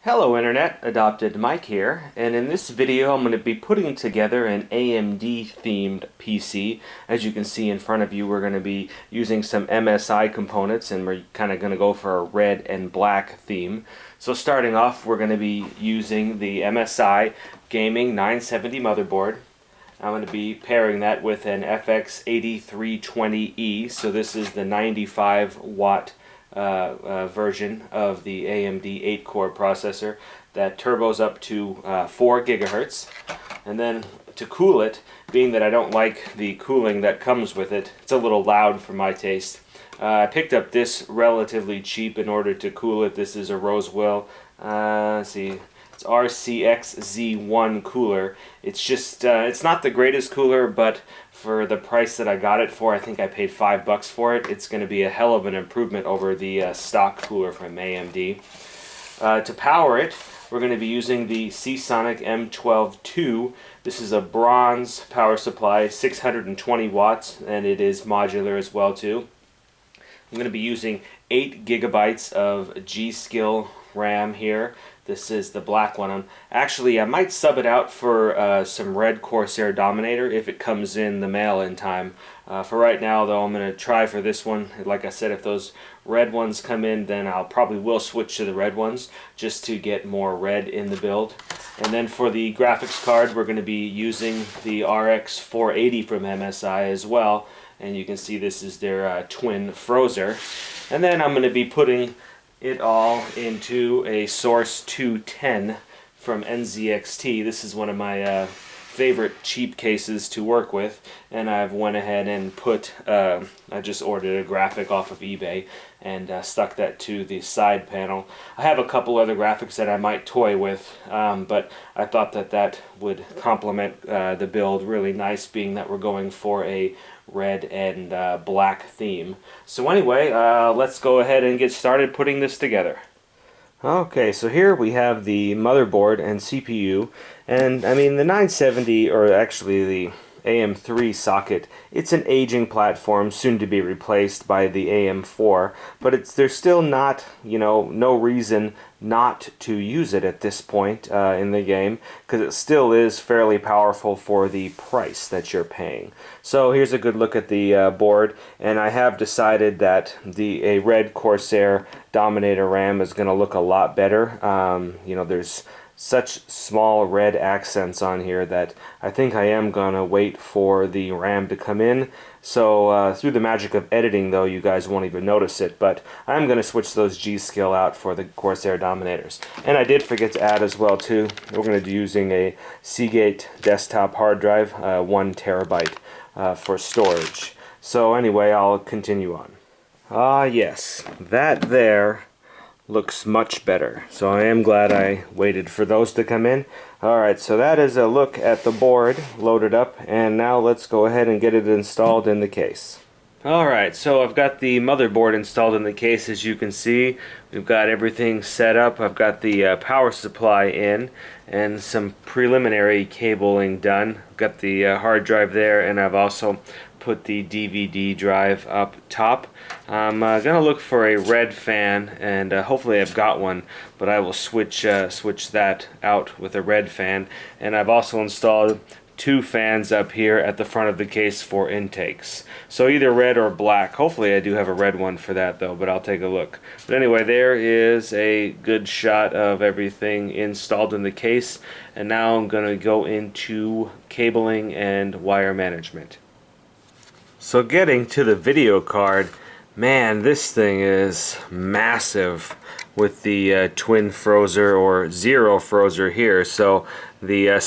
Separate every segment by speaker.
Speaker 1: Hello Internet, AdoptedMike here, and in this video I'm going to be putting together an AMD themed PC. As you can see in front of you, we're going to be using some MSI components, and we're kind of going to go for a red and black theme. So starting off, we're going to be using the MSI Gaming 970 motherboard. I'm going to be pairing that with an FX 8320E, so this is the 95 watt version of the AMD 8-core processor that turbos up to 4 gigahertz. And then to cool it, being that I don't like the cooling that comes with it, it's a little loud for my taste. I picked up this relatively cheap in order to cool it. This is a Rosewill, it's RCX-Z1 cooler. It's just, it's not the greatest cooler, but for the price that I got it for, I think I paid $5 for it. It's going to be a hell of an improvement over the stock cooler from AMD. To power it, we're going to be using the Seasonic M12 II. This is a bronze power supply, 620 watts, and it is modular as well too. I'm going to be using 8 gigabytes of g.skill RAM here. This is the black one. I might sub it out for some red Corsair Dominator if it comes in the mail in time. For right now, though, I'm going to try for this one. Like I said, if those red ones come in, then I'll probably will switch to the red ones just to get more red in the build. And then for the graphics card, we're going to be using the RX480 from MSI as well. And you can see this is their twin Frozer. And then I'm going to be putting it all into a Source 210 from NZXT. This is one of my favorite cheap cases to work with, and I've went ahead and put, I just ordered a graphic off of eBay and stuck that to the side panel. I have a couple other graphics that I might toy with, but I thought that that would complement the build really nice, being that we're going for a red and black theme. So anyway, let's go ahead and get started putting this together. Okay, so here we have the motherboard and CPU, and I mean the 970, or actually the AM3 socket, it's an aging platform, soon to be replaced by the AM4, but there's still not, no reason not to use it at this point in the game, because it still is fairly powerful for the price that you're paying. So here's a good look at the board, and I have decided that a red Corsair Dominator RAM is going to look a lot better. There's such small red accents on here that I think I am gonna wait for the RAM to come in. So through the magic of editing, though, you guys won't even notice it, but I'm gonna switch those G.skill out for the Corsair Dominators. And I did forget to add as well too, we're gonna be using a Seagate desktop hard drive, 1 terabyte for storage. So anyway, I'll continue on. Yes, that there looks much better. So I am glad I waited for those to come in. Alright, so that is a look at the board loaded up, and now let's go ahead and get it installed in the case. Alright, so I've got the motherboard installed in the case. As you can see, we've got everything set up. I've got the power supply in and some preliminary cabling done. I've got the hard drive there, and I've also put the DVD drive up top. I'm gonna look for a red fan, and hopefully I've got one, but I will switch that out with a red fan. And I've also installed 2 fans up here at the front of the case for intakes. So either red or black. Hopefully I do have a red one for that though, but I'll take a look. But anyway, there is a good shot of everything installed in the case, and now I'm gonna go into cabling and wire management. So getting to the video card, man, this thing is massive with the twin Frozer or zero Frozer here. So the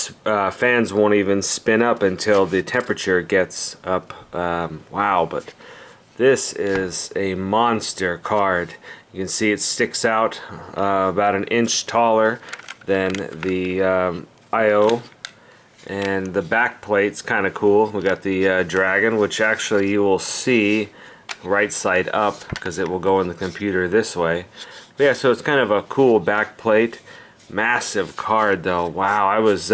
Speaker 1: fans won't even spin up until the temperature gets up. Wow, but this is a monster card. You can see it sticks out about an inch taller than the I/O. And the back plate's kind of cool. We got the Dragon, which actually you will see right side up because it will go in the computer this way. But yeah, so it's kind of a cool back plate. Massive card though. Wow, I was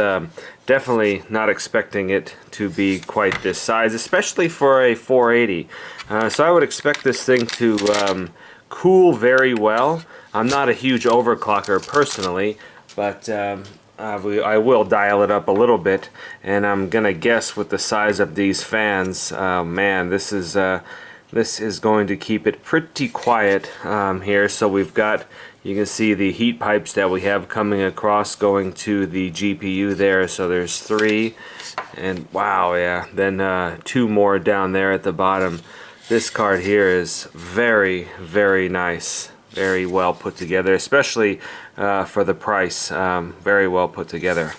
Speaker 1: definitely not expecting it to be quite this size, especially for a 480. So I would expect this thing to cool very well. I'm not a huge overclocker personally, but I will dial it up a little bit, and I'm gonna guess with the size of these fans, man, this is going to keep it pretty quiet here. So we've got, you can see the heat pipes that we have coming across going to the GPU there. So there's 3, and wow, yeah, then 2 more down there at the bottom. This card here is very, very nice. Very well put together, especially for the price. Very well put together.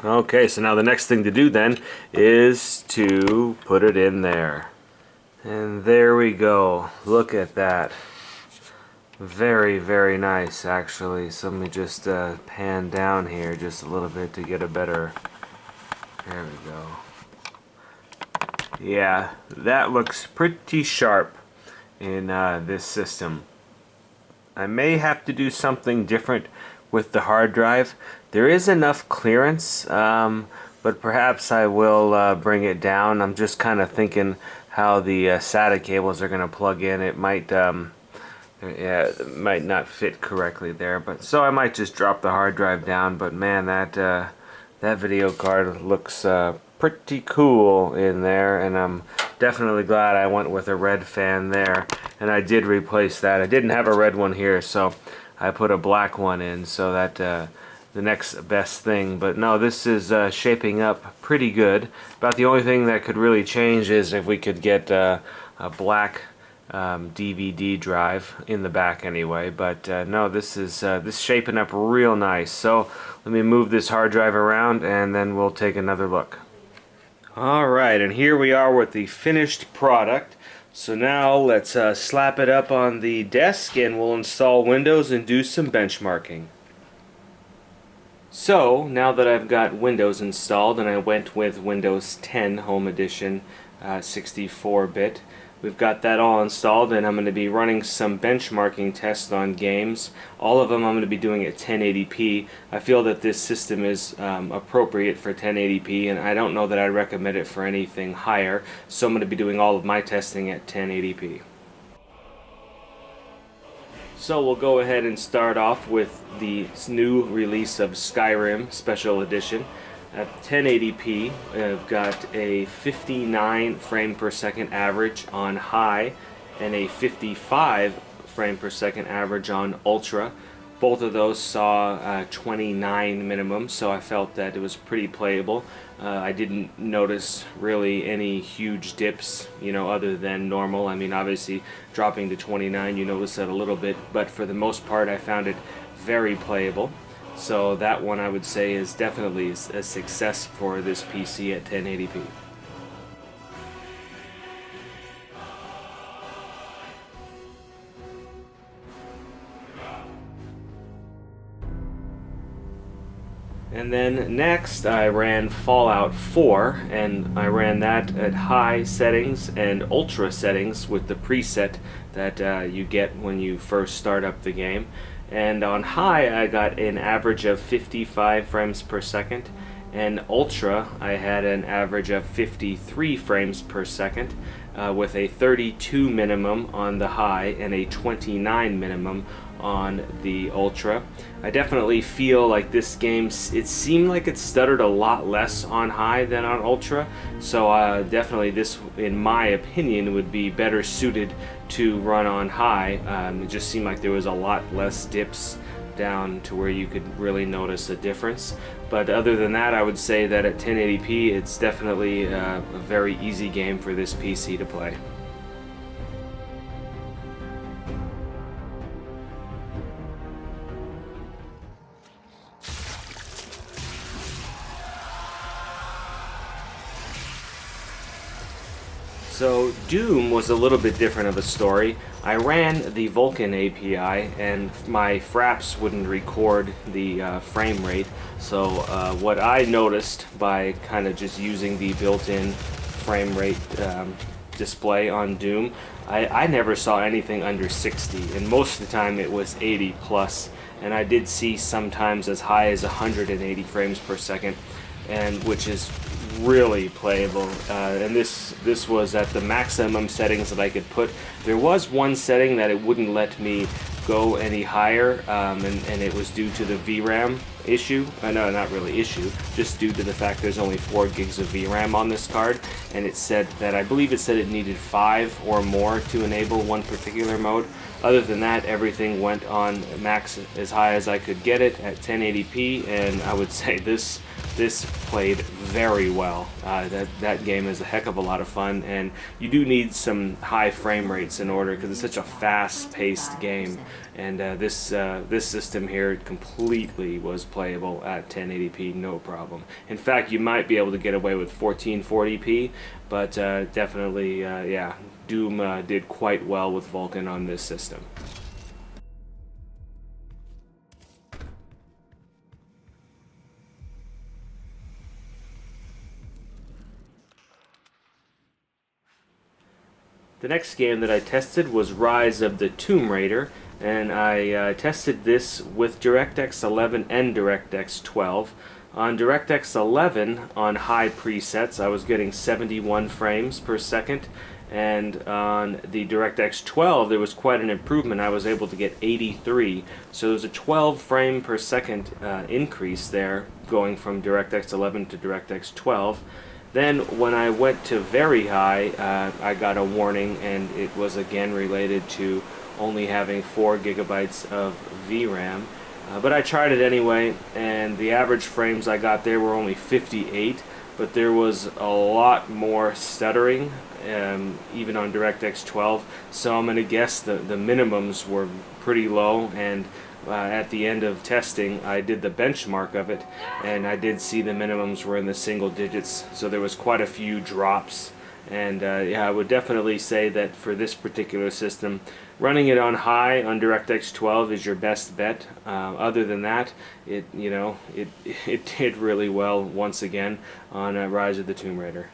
Speaker 1: Okay, so now the next thing to do then is to put it in there. And there we go. Look at that. Very, very nice, actually. So let me just pan down here just a little bit to get a better... There we go. Yeah, that looks pretty sharp in this system. I may have to do something different with the hard drive. There is enough clearance, but perhaps I will bring it down. I'm just kind of thinking how the SATA cables are going to plug in. It might, yeah, it might not fit correctly there, but so I might just drop the hard drive down. But man, that video card looks pretty cool in there, and I'm definitely glad I went with a red fan there, and I did replace that. I didn't have a red one here, so I put a black one in, so that the next best thing. But no, this is shaping up pretty good. About the only thing that could really change is if we could get a black DVD drive in the back anyway. But no, this is shaping up real nice. So let me move this hard drive around, and then we'll take another look. Alright, and here we are with the finished product. So now let's slap it up on the desk, and we'll install Windows and do some benchmarking. So now that I've got Windows installed, and I went with Windows 10 Home Edition 64-bit, we've got that all installed, and I'm going to be running some benchmarking tests on games. All of them I'm going to be doing at 1080p. I feel that this system is appropriate for 1080p, and I don't know that I'd recommend it for anything higher, so I'm going to be doing all of my testing at 1080p. So we'll go ahead and start off with the new release of Skyrim Special Edition. At 1080p, I've got a 59 frame per second average on high and a 55 frame per second average on ultra. Both of those saw 29 minimum, so I felt that it was pretty playable. I didn't notice really any huge dips, you know, other than normal. I mean, obviously dropping to 29, you notice that a little bit, but for the most part I found it very playable. So that one I would say is definitely a success for this PC at 1080p. And then next I ran Fallout 4, and I ran that at high settings and ultra settings with the preset that you get when you first start up the game. And on high I got an average of 55 frames per second, and ultra I had an average of 53 frames per second with a 32 minimum on the high and a 29 minimum on the ultra. I definitely feel like this game, it seemed like it stuttered a lot less on high than on ultra, so definitely this, in my opinion, would be better suited to run on high. It just seemed like there was a lot less dips down to where you could really notice a difference. But other than that, I would say that at 1080p it's definitely a very easy game for this PC to play. So Doom was a little bit different of a story. I ran the Vulkan API and my fraps wouldn't record the frame rate. So what I noticed by kind of just using the built-in frame rate display on Doom, I never saw anything under 60, and most of the time it was 80 plus, and I did see sometimes as high as 180 frames per second, and which is really playable, and this was at the maximum settings that I could put. There was one setting that it wouldn't let me go any higher, and it was due to the VRAM issue. No, not really issue, just due to the fact there's only 4 gigs of VRAM on this card, and it said that, I believe it said it needed 5 or more to enable one particular mode. Other than that, everything went on max as high as I could get it at 1080p, and I would say this played very well. That game is a heck of a lot of fun, and you do need some high frame rates in order, because it's such a fast-paced game. And this system here completely was playable at 1080p, no problem. In fact, you might be able to get away with 1440p, but definitely, yeah, Doom did quite well with Vulkan on this system. The next game that I tested was Rise of the Tomb Raider, and I tested this with DirectX 11 and DirectX 12. On DirectX 11, on high presets, I was getting 71 frames per second, and on the DirectX 12, there was quite an improvement. I was able to get 83, so there's a 12 frame per second increase there, going from DirectX 11 to DirectX 12. Then when I went to very high, I got a warning, and it was again related to only having 4 gigabytes of VRAM. But I tried it anyway, and the average frames I got there were only 58, but there was a lot more stuttering, even on DirectX 12, so I'm going to guess the minimums were pretty low, and at the end of testing, I did the benchmark of it, and I did see the minimums were in the single digits, so there was quite a few drops. And yeah, I would definitely say that for this particular system, running it on high on DirectX 12 is your best bet. Other than that, it did really well once again on Rise of the Tomb Raider.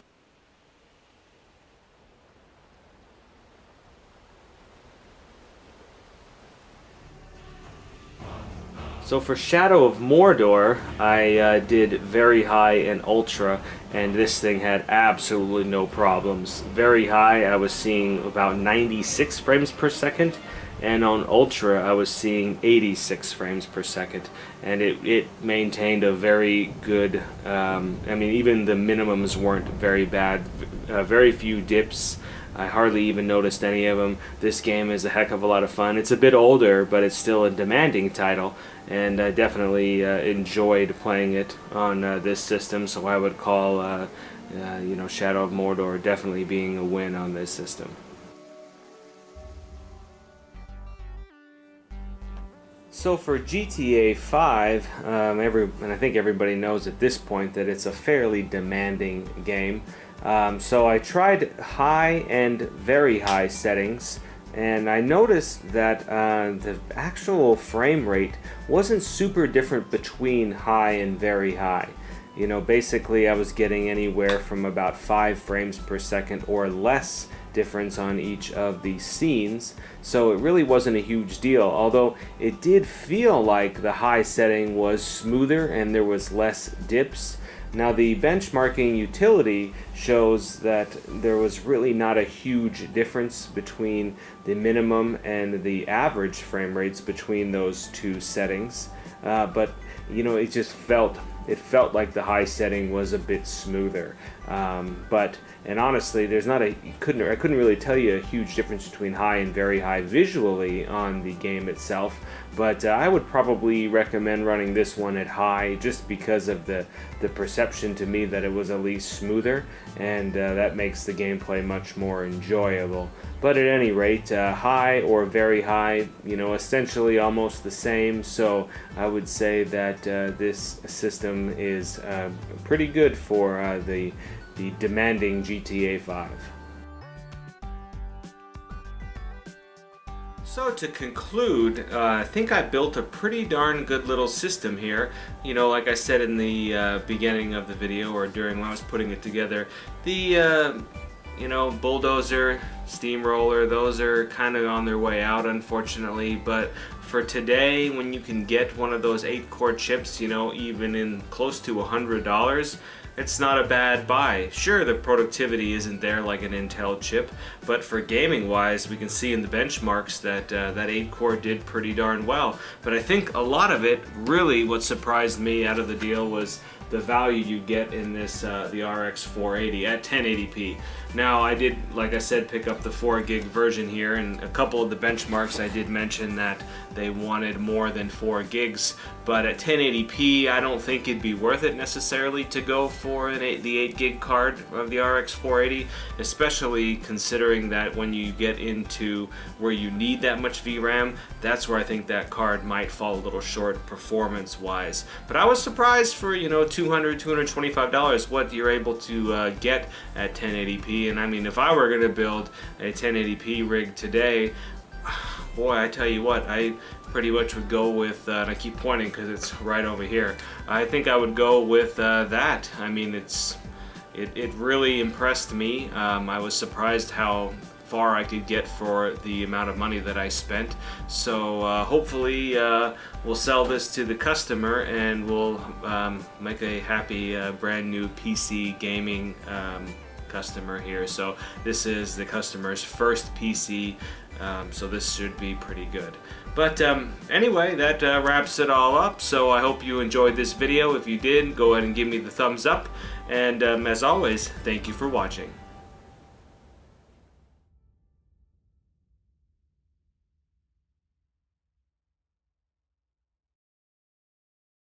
Speaker 1: So for Shadow of Mordor, I did very high and ultra, and this thing had absolutely no problems. Very high, I was seeing about 96 frames per second, and on ultra, I was seeing 86 frames per second, and it maintained a very good, I mean, even the minimums weren't very bad, very few dips. I hardly even noticed any of them. This game is a heck of a lot of fun. It's a bit older, but it's still a demanding title, and I definitely enjoyed playing it on this system, so I would call you know, Shadow of Mordor definitely being a win on this system. So for GTA 5, and I think everybody knows at this point that it's a fairly demanding game. So I tried high and very high settings, and I noticed that the actual frame rate wasn't super different between high and very high. You know, basically I was getting anywhere from about 5 frames per second or less difference on each of the scenes, so it really wasn't a huge deal, although it did feel like the high setting was smoother and there was less dips. Now the benchmarking utility shows that there was really not a huge difference between the minimum and the average frame rates between those two settings, but you know, it just felt like the high setting was a bit smoother. And honestly, there's not I couldn't really tell you a huge difference between high and very high visually on the game itself, but I would probably recommend running this one at high just because of the perception to me that it was at least smoother, and that makes the gameplay much more enjoyable. But at any rate, high or very high, you know, essentially almost the same, so I would say that this system is pretty good for the demanding GTA 5. So to conclude, I think I built a pretty darn good little system here. You know, like I said in the beginning of the video, or during when I was putting it together, the you know, bulldozer, steamroller, those are kind of on their way out, unfortunately, but for today, when you can get one of those 8-core chips, you know, even in close to $100, it's not a bad buy. Sure, the productivity isn't there like an Intel chip, but for gaming wise, we can see in the benchmarks that that 8-core did pretty darn well. But I think a lot of it, really what surprised me out of the deal was the value you get in this the RX480 at 1080p. Now I did, like I said, pick up the 4 gig version here, and a couple of the benchmarks I did mention that they wanted more than 4 gigs, but at 1080p I don't think it'd be worth it necessarily to go for the 8 gig card of the RX480, especially considering that when you get into where you need that much VRAM, that's where I think that card might fall a little short performance wise. But I was surprised for, you know, $225 what you're able to get at 1080p. And I mean, if I were going to build a 1080p rig today, boy, I tell you what, I pretty much would go with, and I keep pointing because it's right over here, I think I would go with that. I mean, it really impressed me. I was surprised how far I could get for the amount of money that I spent. So hopefully we'll sell this to the customer and we'll make a happy brand new PC gaming customer here. So this is the customer's first PC, so this should be pretty good. But anyway, that wraps it all up. So I hope you enjoyed this video. If you did, go ahead and give me the thumbs up, and as always, thank you for watching.